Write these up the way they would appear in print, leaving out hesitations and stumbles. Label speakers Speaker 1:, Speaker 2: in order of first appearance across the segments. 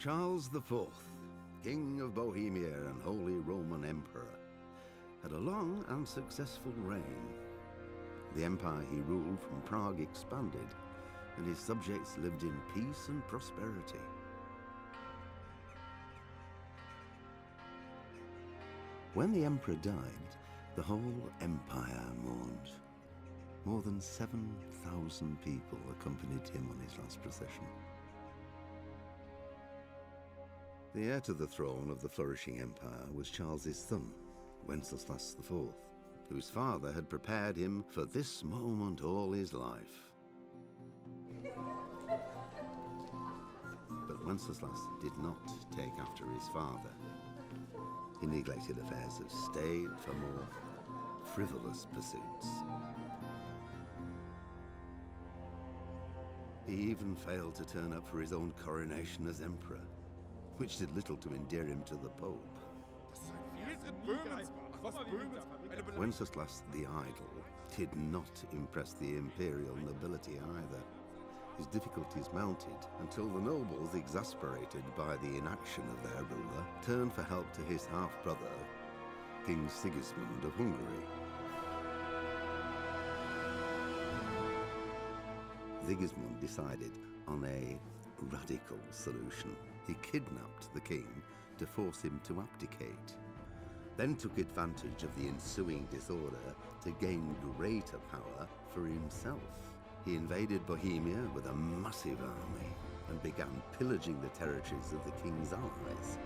Speaker 1: Charles IV, King of Bohemia and Holy Roman Emperor, had a long and successful reign. The empire he ruled from Prague expanded, and his subjects lived in peace and prosperity. When the emperor died, the whole empire mourned. More than 7,000 people accompanied him on his last procession. The heir to the throne of the flourishing empire was Charles's son, Wenceslas IV, whose father had prepared him for this moment all his life. But Wenceslas did not take after his father. He neglected affairs of state for more frivolous pursuits. He even failed to turn up for his own coronation as emperor, which did little to endear him to the Pope. Wenceslas the Idle did not impress the imperial nobility either. His difficulties mounted until the nobles, exasperated by the inaction of their ruler, turned for help to his half-brother, King Sigismund of Hungary. Sigismund decided on a radical solution. He kidnapped the king to force him to abdicate, then took advantage of the ensuing disorder to gain greater power for himself. He invaded Bohemia with a massive army and began pillaging the territories of the king's allies.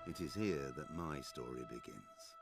Speaker 1: It is here that my story begins.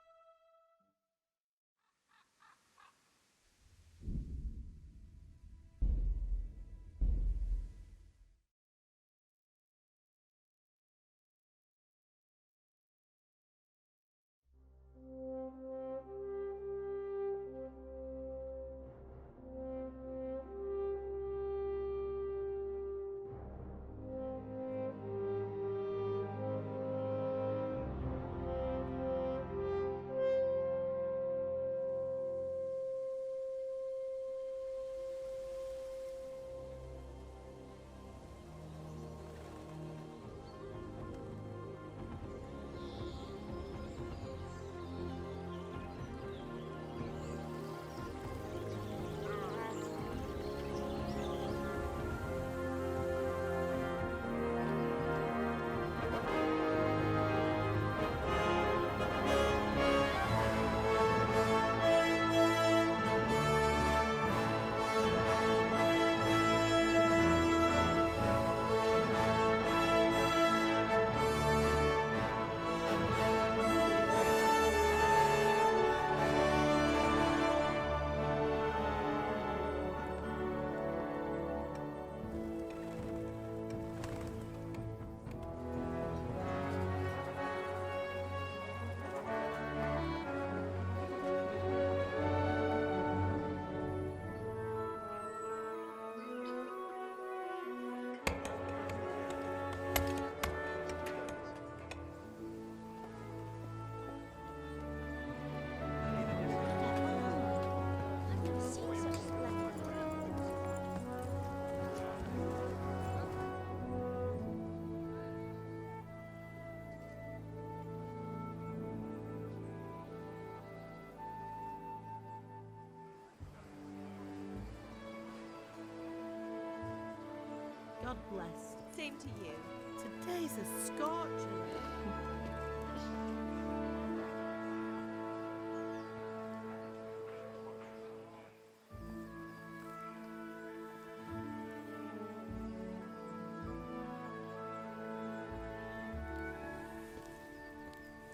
Speaker 2: God bless. Same to you. Today's a scorcher.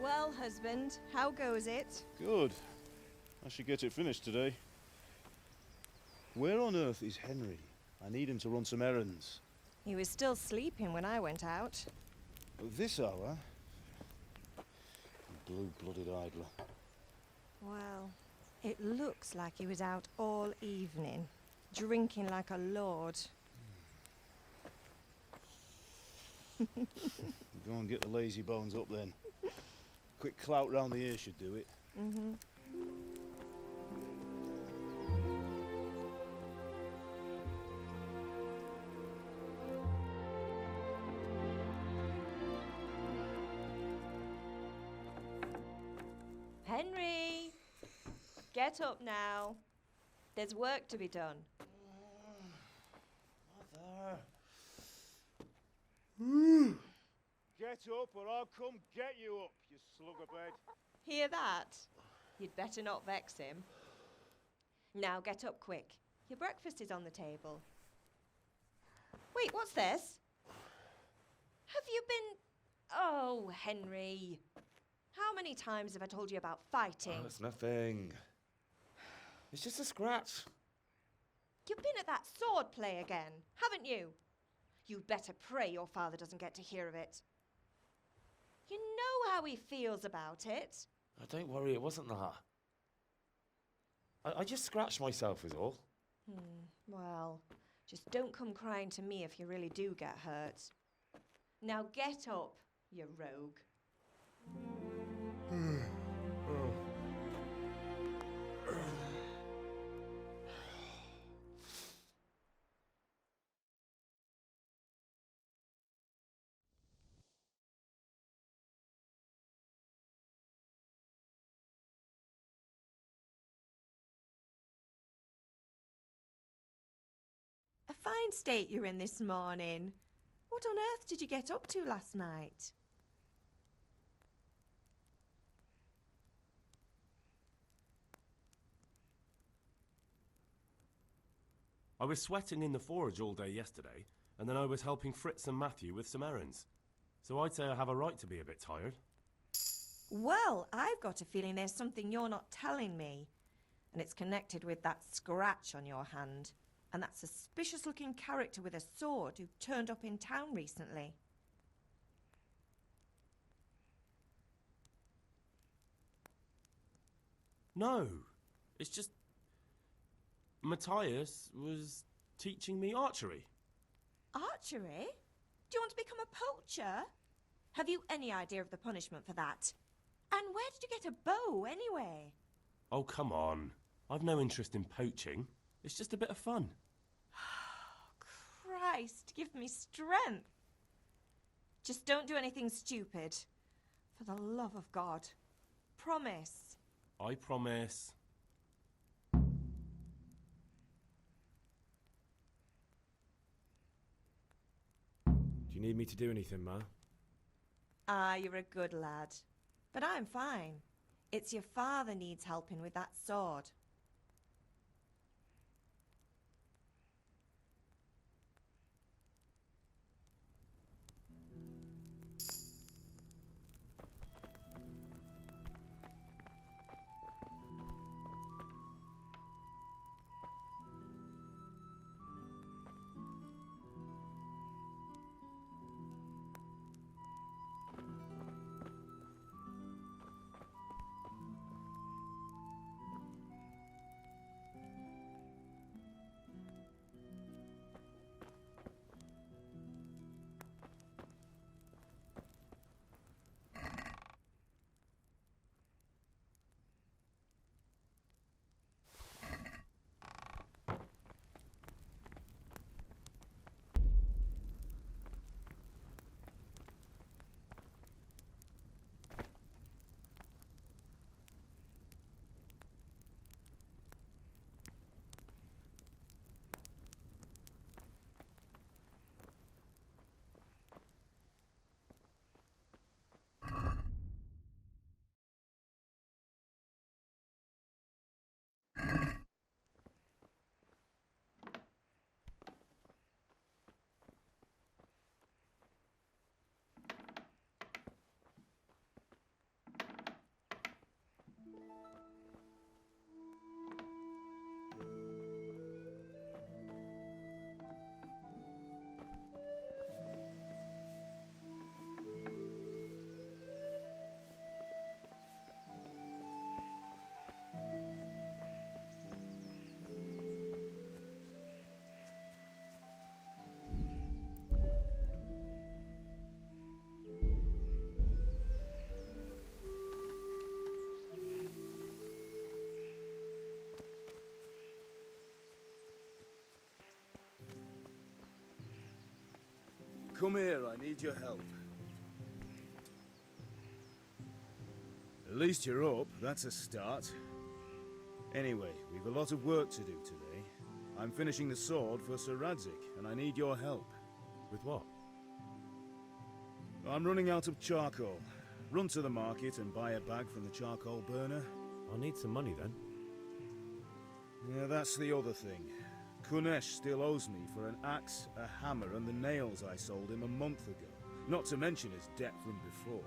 Speaker 3: Well, husband, how goes it?
Speaker 4: Good. I should get it finished today. Where on earth is Henry? I need him to run some errands.
Speaker 3: He was still sleeping when I went out.
Speaker 4: At this hour? Blue-blooded idler.
Speaker 3: Well, it looks like he was out all evening, drinking like a lord.
Speaker 4: Go and get the lazy bones up then. Quick clout round the ear should do it.
Speaker 3: Mm-hmm. Henry! Get up now. There's work to be done.
Speaker 4: Mother. Get up or I'll come get you up, you slugabed.
Speaker 3: Hear that? You'd better not vex him. Now get up quick. Your breakfast is on the table. Wait, what's this? Have you been... Oh, Henry. How many times have I told you about fighting?
Speaker 5: Oh, it's nothing. It's just a scratch.
Speaker 3: You've been at that sword play again, haven't you? You'd better pray your father doesn't get to hear of it. You know how he feels about it.
Speaker 5: Oh, don't worry, it wasn't that. I just scratched myself is all.
Speaker 3: Well, just don't come crying to me if you really do get hurt. Now get up, you rogue. A fine state you're in this morning. What on earth did you get up to last night?
Speaker 6: I was sweating in the forge all day yesterday, and then I was helping Fritz and Matthew with some errands. So I'd say I have a right to be a bit tired.
Speaker 3: Well, I've got a feeling there's something you're not telling me. And it's connected with that scratch on your hand. And that suspicious-looking character with a sword who turned up in town recently.
Speaker 6: No, it's just... Matthias was teaching me archery.
Speaker 3: Archery? Do you want to become a poacher? Have you any idea of the punishment for that? And where did you get a bow, anyway?
Speaker 6: Oh, come on. I've no interest in poaching. It's just a bit of fun.
Speaker 3: Christ, give me strength. Just don't do anything stupid. For the love of God. Promise.
Speaker 6: I promise.
Speaker 7: Do you need me to do anything, Ma?
Speaker 3: Ah, you're a good lad. But I'm fine. It's your father needs helping with that sword.
Speaker 7: Come here, I need your help.
Speaker 4: least you're up. That's a start. Anyway, we've a lot of work to do today. I'm finishing the sword for Sir Radzig, and I need your help.
Speaker 7: With what?
Speaker 4: I'm running out of charcoal. Run to the market and buy a bag from the charcoal burner.
Speaker 7: I'll need some money then.
Speaker 4: Yeah, that's the other thing. Kunesh still owes me for an axe, a hammer, and the nails I sold him a month ago. Not to mention his debt from before.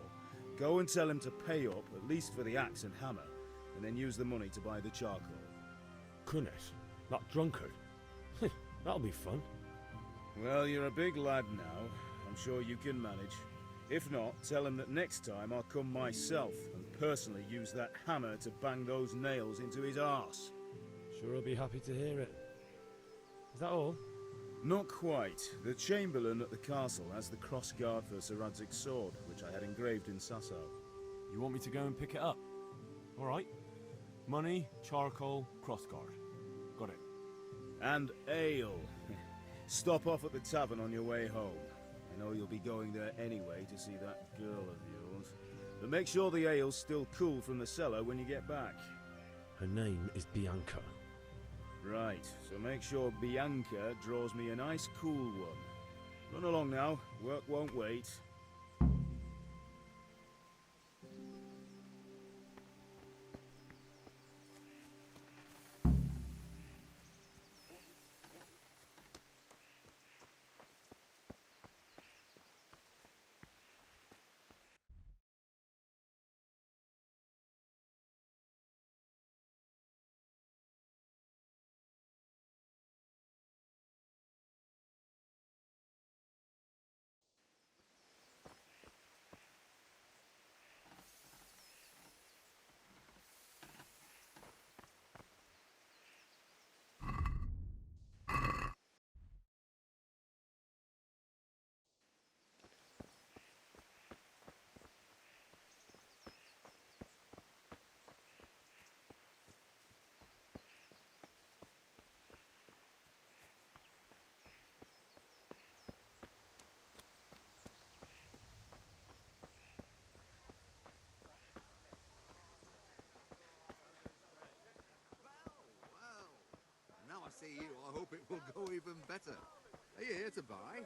Speaker 4: Go and tell him to pay up, at least for the axe and hammer, and then use the money to buy the charcoal.
Speaker 7: Kunesh? That drunkard? That'll be fun.
Speaker 4: Well, you're a big lad now. I'm sure you can manage. If not, tell him that next time I'll come myself and personally use that hammer to bang those nails into his arse.
Speaker 7: Sure, I'll be happy to hear it. Is that all?
Speaker 4: Not quite. The Chamberlain at the castle has the cross-guard for Sir Radzig's sword, which I had engraved in Sasau.
Speaker 6: You want me to go and pick it up? All right. Money, charcoal, crossguard. Got it.
Speaker 4: And ale. Stop off at the tavern on your way home. I know you'll be going there anyway to see that girl of yours. But make sure the ale's still cool from the cellar when you get back.
Speaker 7: Her name is Bianca.
Speaker 4: Right, so make sure Bianca draws me a nice cool one. Run along now, work won't wait.
Speaker 1: Now I see you, I hope it will go even better. Are you here to buy?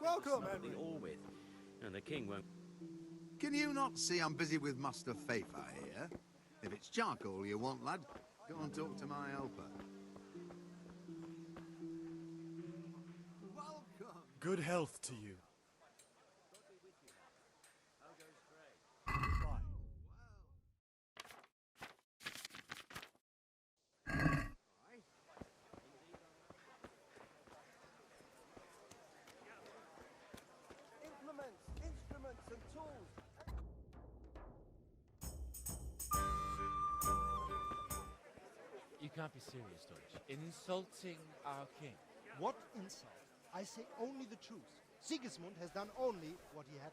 Speaker 8: Welcome, Henry. All with, and the king won't.
Speaker 1: Can you not see I'm busy with Master Fafa here? If it's charcoal you want, lad, go and talk to my helper. Welcome.
Speaker 9: Good health to you.
Speaker 10: Implements, instruments, and tools.
Speaker 5: You can't be serious, Deutsch. Insulting our king.
Speaker 10: What insult? I say only the truth. Sigismund has done only what he had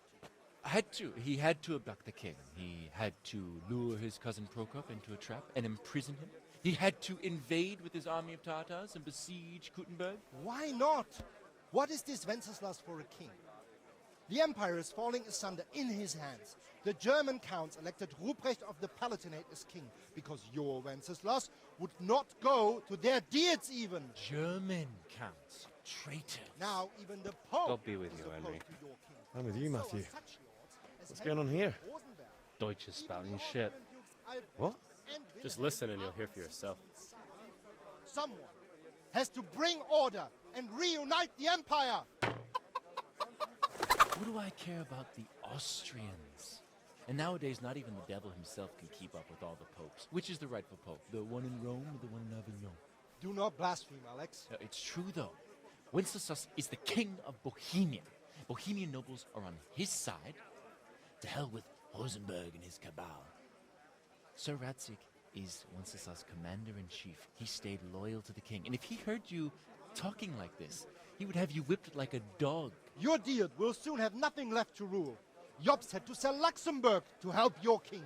Speaker 10: to.
Speaker 5: He had to abduct the king. He had to lure his cousin Prokop into a trap and imprison him. He had to invade with his army of Tatars and besiege Kuttenberg.
Speaker 10: Why not? What is this Wenceslas for a king? The empire is falling asunder in his hands. The German counts elected Ruprecht of the Palatinate as king because your Wenceslas would not go to their deeds even.
Speaker 5: German counts. Traitors.
Speaker 10: Now even the Pope
Speaker 8: God be with
Speaker 10: is
Speaker 8: you,
Speaker 10: opposed
Speaker 8: Henry.
Speaker 10: to your king.
Speaker 7: I'm with you,
Speaker 10: So are
Speaker 7: Matthew.
Speaker 10: such lords as
Speaker 7: What's going on
Speaker 10: Henry
Speaker 7: here?
Speaker 10: Rosenberg.
Speaker 8: Deutsch is spouting shit.
Speaker 7: What?
Speaker 8: Just listen and you'll hear for yourself.
Speaker 10: Someone has to bring order and reunite the empire.
Speaker 5: What do I care about the Austrians? And nowadays, not even the devil himself can keep up with all the popes. Which is the rightful pope? The one in Rome or the one in Avignon?
Speaker 10: Do not blaspheme, Alex.
Speaker 5: It's true, though. Wenceslas is the king of Bohemia. Bohemian nobles are on his side. To hell with Rosenberg and his cabal. Sir Radzig is Wenceslas' commander-in-chief. He stayed loyal to the king. And if he heard you talking like this, he would have you whipped like a dog.
Speaker 10: Your Diet will soon have nothing left to rule. Jobst had to sell Luxembourg to help your king.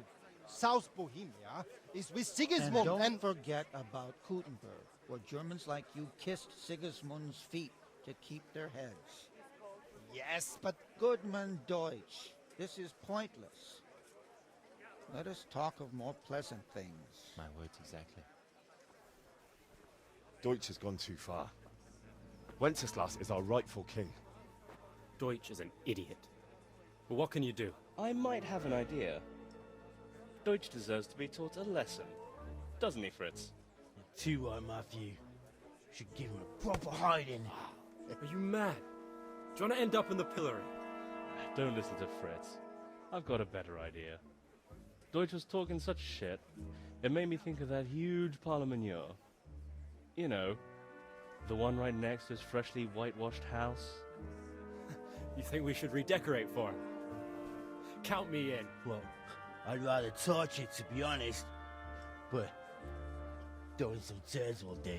Speaker 10: South Bohemia is with Sigismund
Speaker 11: And don't forget about Kuttenberg, where Germans like you kissed Sigismund's feet to keep their heads.
Speaker 10: Yes, but
Speaker 11: Goodman Deutsch, this is pointless. Let us talk of more pleasant things.
Speaker 5: My words exactly.
Speaker 7: Deutsch has gone too far. Wenceslas is our rightful king.
Speaker 9: Deutsch is an idiot. But what can you do?
Speaker 12: I might have an idea. Deutsch deserves to be taught a lesson. Doesn't he, Fritz?
Speaker 13: You're too right, Matthew. Should give him a proper hiding.
Speaker 9: Are you mad? Do you want to end up in the pillory?
Speaker 12: Don't listen to Fritz. I've got a better idea. Deutsch was talking such shit, it made me think of that huge parliament. You know, the one right next to his freshly whitewashed house.
Speaker 9: You think we should redecorate for him? Count me in.
Speaker 13: Well, I'd rather torch it, to be honest. But throwing some turds will do.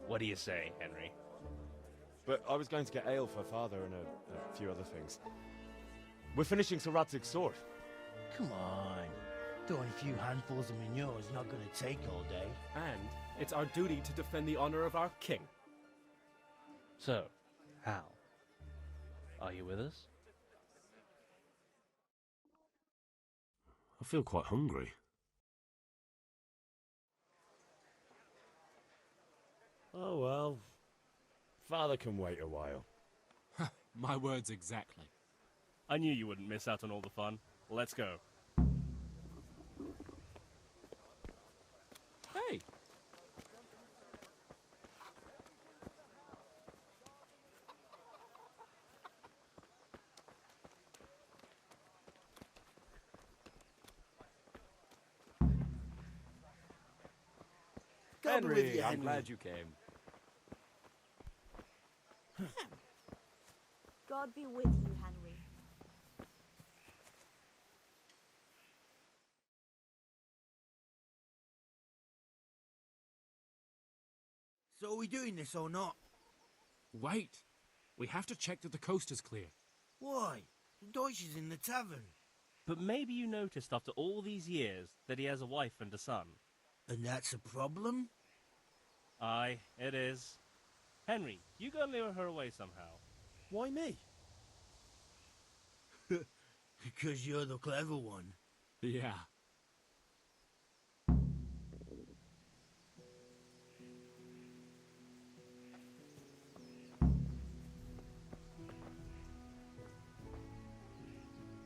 Speaker 12: What do you say, Henry?
Speaker 7: But I was going to get ale for father and a few other things. We're finishing Sir Radzig's sword.
Speaker 13: Come on. Throwing a few handfuls of manure is not going to take all day.
Speaker 9: And it's our duty to defend the honor of our king.
Speaker 12: So, Hal, are you with us?
Speaker 6: I feel quite hungry.
Speaker 7: Oh well. Father can wait a while.
Speaker 14: My words exactly.
Speaker 12: I knew you wouldn't miss out on all the fun. Let's go.
Speaker 14: Hey!
Speaker 13: God be with
Speaker 14: Henry,
Speaker 13: you,
Speaker 14: I'm
Speaker 13: Henry.
Speaker 14: glad you came.
Speaker 2: God be with you, Henry.
Speaker 13: So are we doing this or not?
Speaker 14: Wait! We have to check that the coast is clear.
Speaker 13: Why? Deutsch is in the tavern.
Speaker 12: But maybe you noticed after all these years that he has a wife and a son.
Speaker 13: And that's a problem?
Speaker 12: Aye, it is. Henry, you go and lure her away somehow.
Speaker 7: Why me?
Speaker 13: Because you're the clever one.
Speaker 14: Yeah.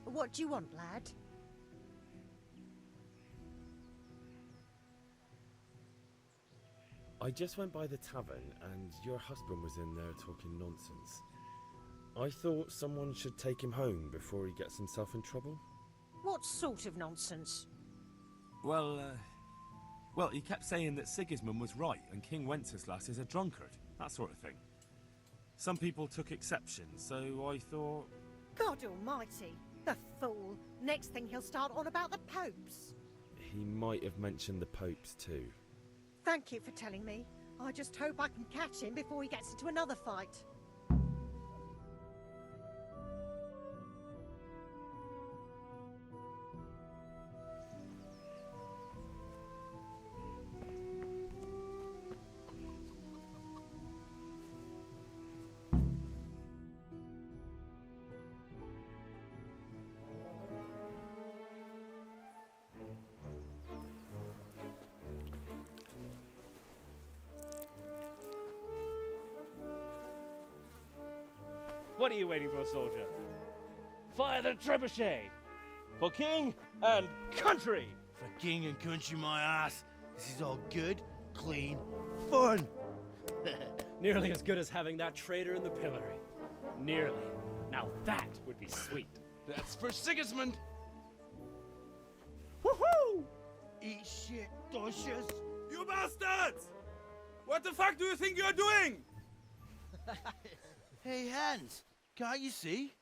Speaker 2: What do you want, lad?
Speaker 7: I just went by the tavern and your husband was in there talking nonsense. I thought someone should take him home before he gets himself in trouble.
Speaker 2: What sort of nonsense?
Speaker 6: Well, he kept saying that Sigismund was right and King Wenceslas is a drunkard, that sort of thing. Some people took exception, so I thought...
Speaker 2: God almighty, the fool. Next thing he'll start on about the popes.
Speaker 7: He might have mentioned the popes too.
Speaker 2: Thank you for telling me. I just hope I can catch him before he gets into another fight.
Speaker 12: What are you waiting for, soldier? Fire the trebuchet! For king and country!
Speaker 13: For king and country, my ass. This is all good, clean, fun.
Speaker 9: Nearly as good as having that traitor in the pillory. Nearly. Now that would be sweet.
Speaker 14: That's for Sigismund!
Speaker 13: Woohoo! Eat shit, Deutsches.
Speaker 14: You bastards! What the fuck do you think you're doing?
Speaker 13: Hey, Hans, can't you see?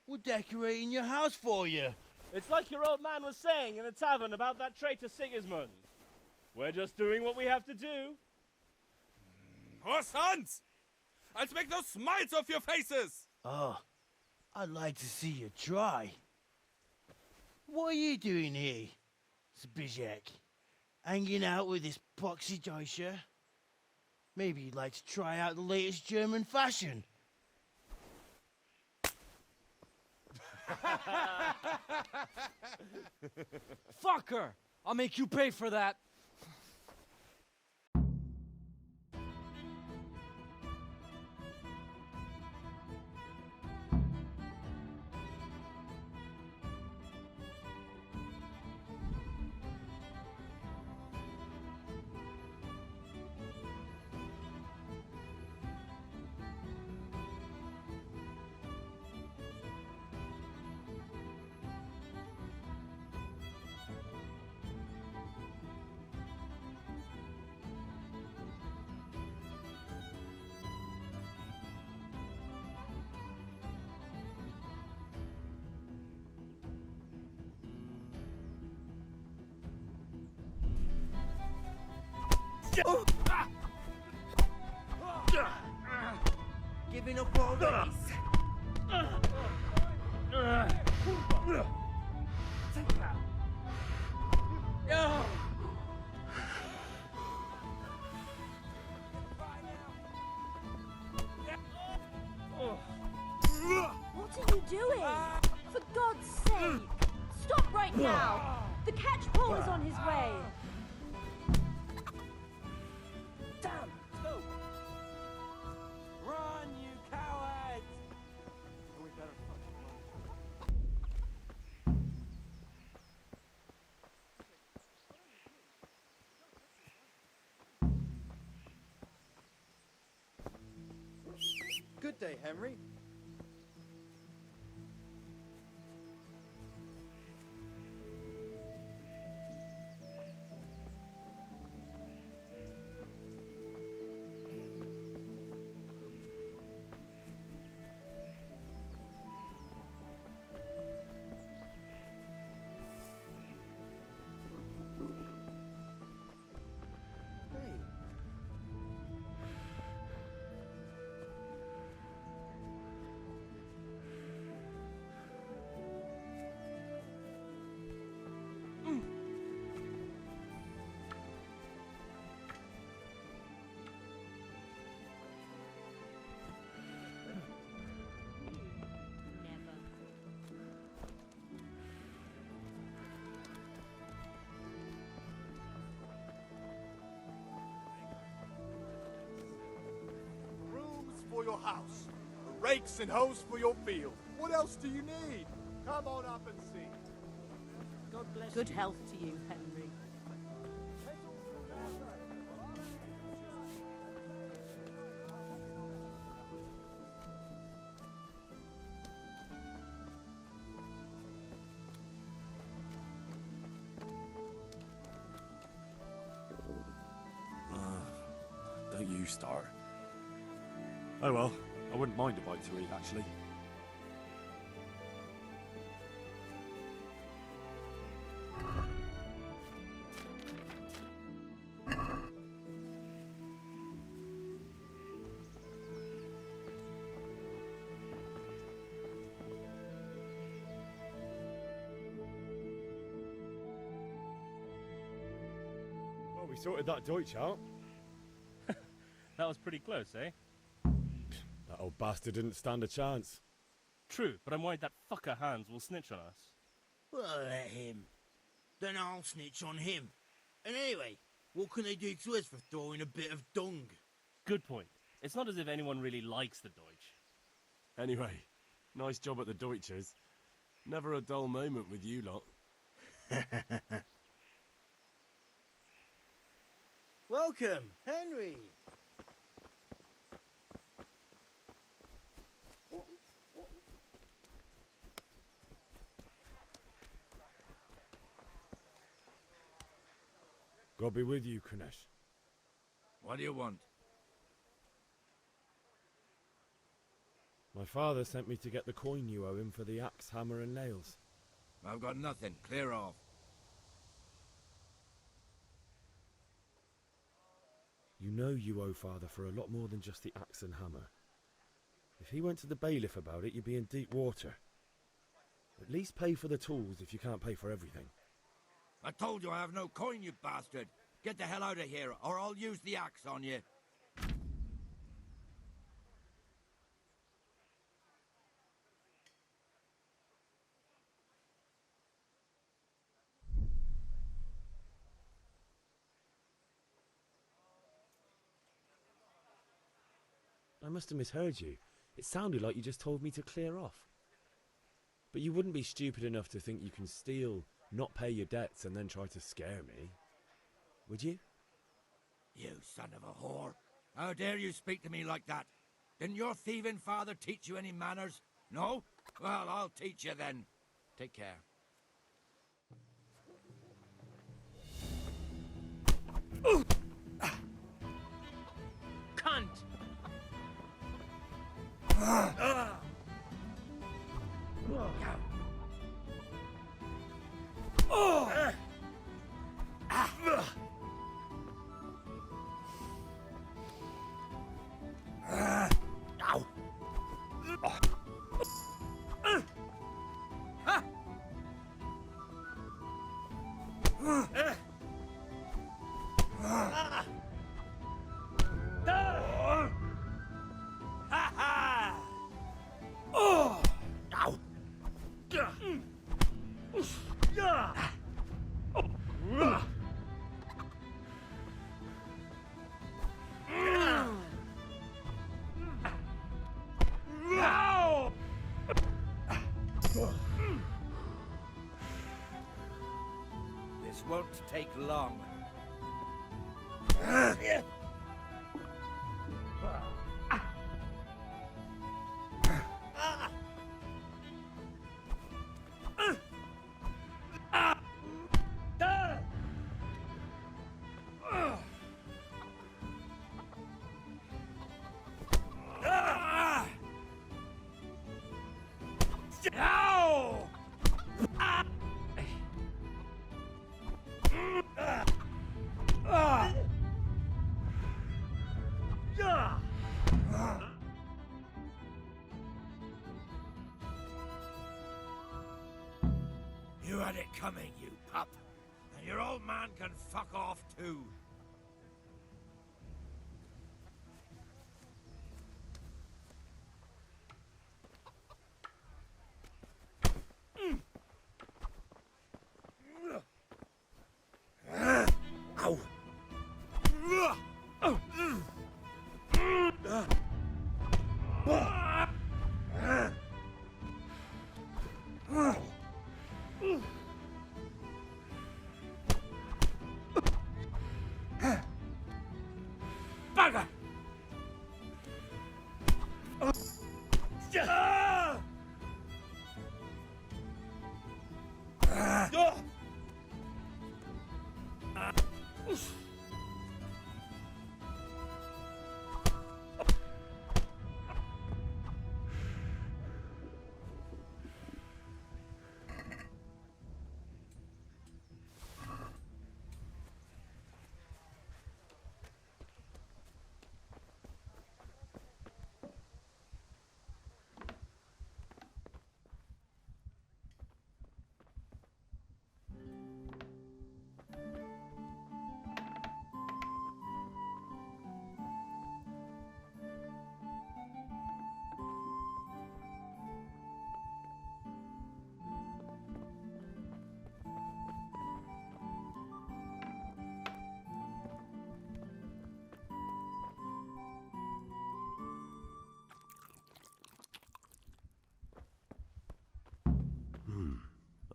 Speaker 13: We're decorating your house for you.
Speaker 12: It's like your old man was saying in the tavern about that traitor Sigismund. We're just doing what we have to do.
Speaker 14: Horse Hans! I'll make those smiles off your faces!
Speaker 13: Oh, I'd like to see you try. What are you doing here, Zbigniew? Hanging out with this poxy Deutscher? Maybe you'd like to try out the latest German fashion.
Speaker 9: Fucker! I'll make you pay for that.
Speaker 13: Giving up already.
Speaker 9: Take that.
Speaker 15: What are you doing? For God's sake! Stop right now! The catch pole is on his way!
Speaker 9: Damn! Go! Run, you cowards! We better
Speaker 13: Good day, Henry.
Speaker 16: For your house, rakes and hoes for your field. What else do you need? Come on up and see.
Speaker 2: God bless Good health to you, Henry.
Speaker 6: Don't you start. Oh well, I wouldn't mind a bite to eat, actually.
Speaker 7: Well, we sorted that Deutsch out.
Speaker 12: That was pretty close, eh?
Speaker 7: That old bastard didn't stand a chance.
Speaker 12: True, but I'm worried that fucker Hans will snitch on us.
Speaker 13: Well, let him. Then I'll snitch on him. And anyway, what can they do to us for throwing a bit of dung?
Speaker 12: Good point. It's not as if anyone really likes the Deutsch.
Speaker 6: Anyway, nice job at the Deutschers. Never a dull moment with you lot.
Speaker 13: Welcome, Henry.
Speaker 7: God be with you, Kunesh.
Speaker 14: What do you want?
Speaker 7: My father sent me to get the coin you owe him for the axe, hammer and nails.
Speaker 14: I've got nothing. Clear off.
Speaker 7: You know you owe father for a lot more than just the axe and hammer. If he went to the bailiff about it, you'd be in deep water. At least pay for the tools if you can't pay for everything.
Speaker 14: I told you I have no coin, you bastard. Get the hell out of here, or I'll use the axe on you.
Speaker 7: I must have misheard you. It sounded like you just told me to clear off. But you wouldn't be stupid enough to think you can steal, not pay your debts, and then try to scare me, would you?
Speaker 17: You son of a whore. How dare you speak to me like that? Didn't your thieving father teach you any manners? No? Well, I'll teach you then. Take care.
Speaker 9: Cunt!
Speaker 17: This won't take long. You had it coming, you pup. And your old man can fuck off too. Ow! Bugger!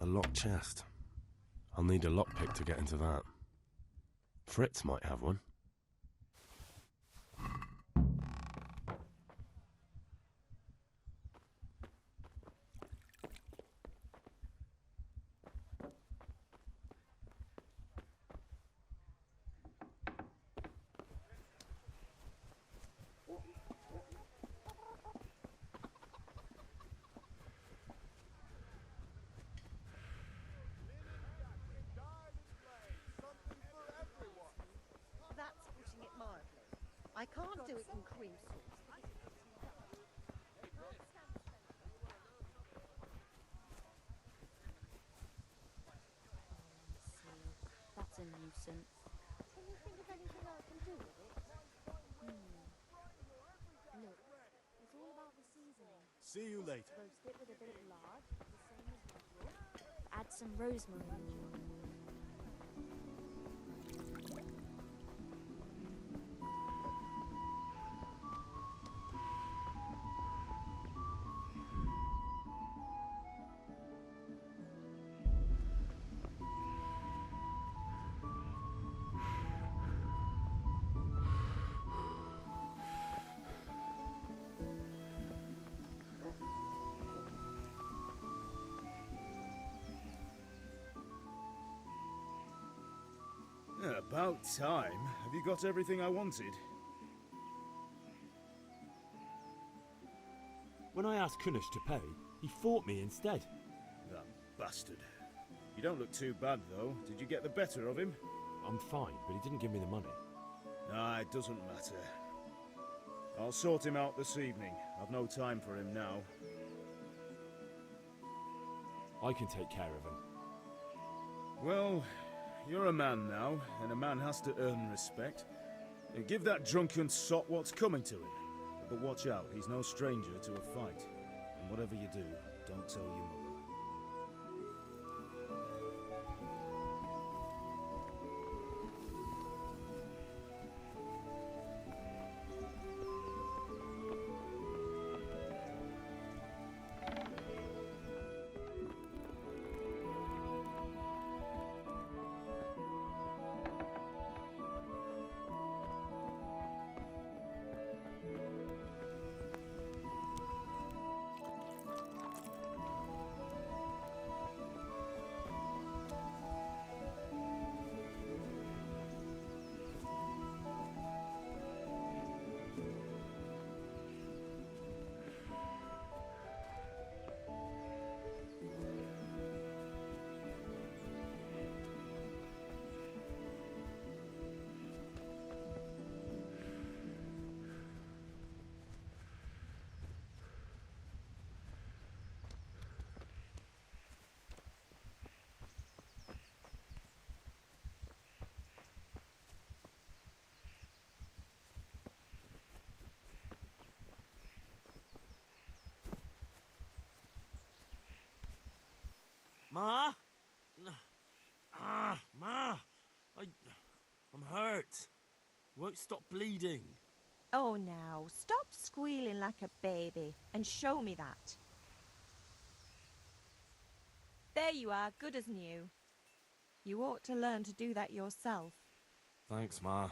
Speaker 7: A locked chest. I'll need a lockpick to get into that. Fritz might have one.
Speaker 2: That's putting it mildly. I can't do it in cream sauce.
Speaker 15: That's a nuisance.
Speaker 2: Can you think of anything I can do with it?
Speaker 15: Look, it's all about the seasoning.
Speaker 16: See you later.
Speaker 15: Roast it with a bit of lard, the same as usual. Add some rosemary.
Speaker 4: About time. Have you got everything I wanted?
Speaker 7: When I asked Kunish to pay, he fought me instead.
Speaker 4: That bastard. You don't look too bad, though. Did you get the better of him?
Speaker 7: I'm fine, but he didn't give me the money.
Speaker 4: Nah, it doesn't matter. I'll sort him out this evening. I've no time for him now.
Speaker 7: I can take care of him.
Speaker 4: Well, you're a man now, and a man has to earn respect. Give that drunken sot what's coming to him. But watch out, he's no stranger to a fight. And whatever you do, don't tell your mother.
Speaker 6: Ma? Ma! I'm hurt. Won't stop bleeding.
Speaker 3: Oh, now, stop squealing like a baby and show me that. There you are, good as new. You ought to learn to do that yourself.
Speaker 6: Thanks, Ma.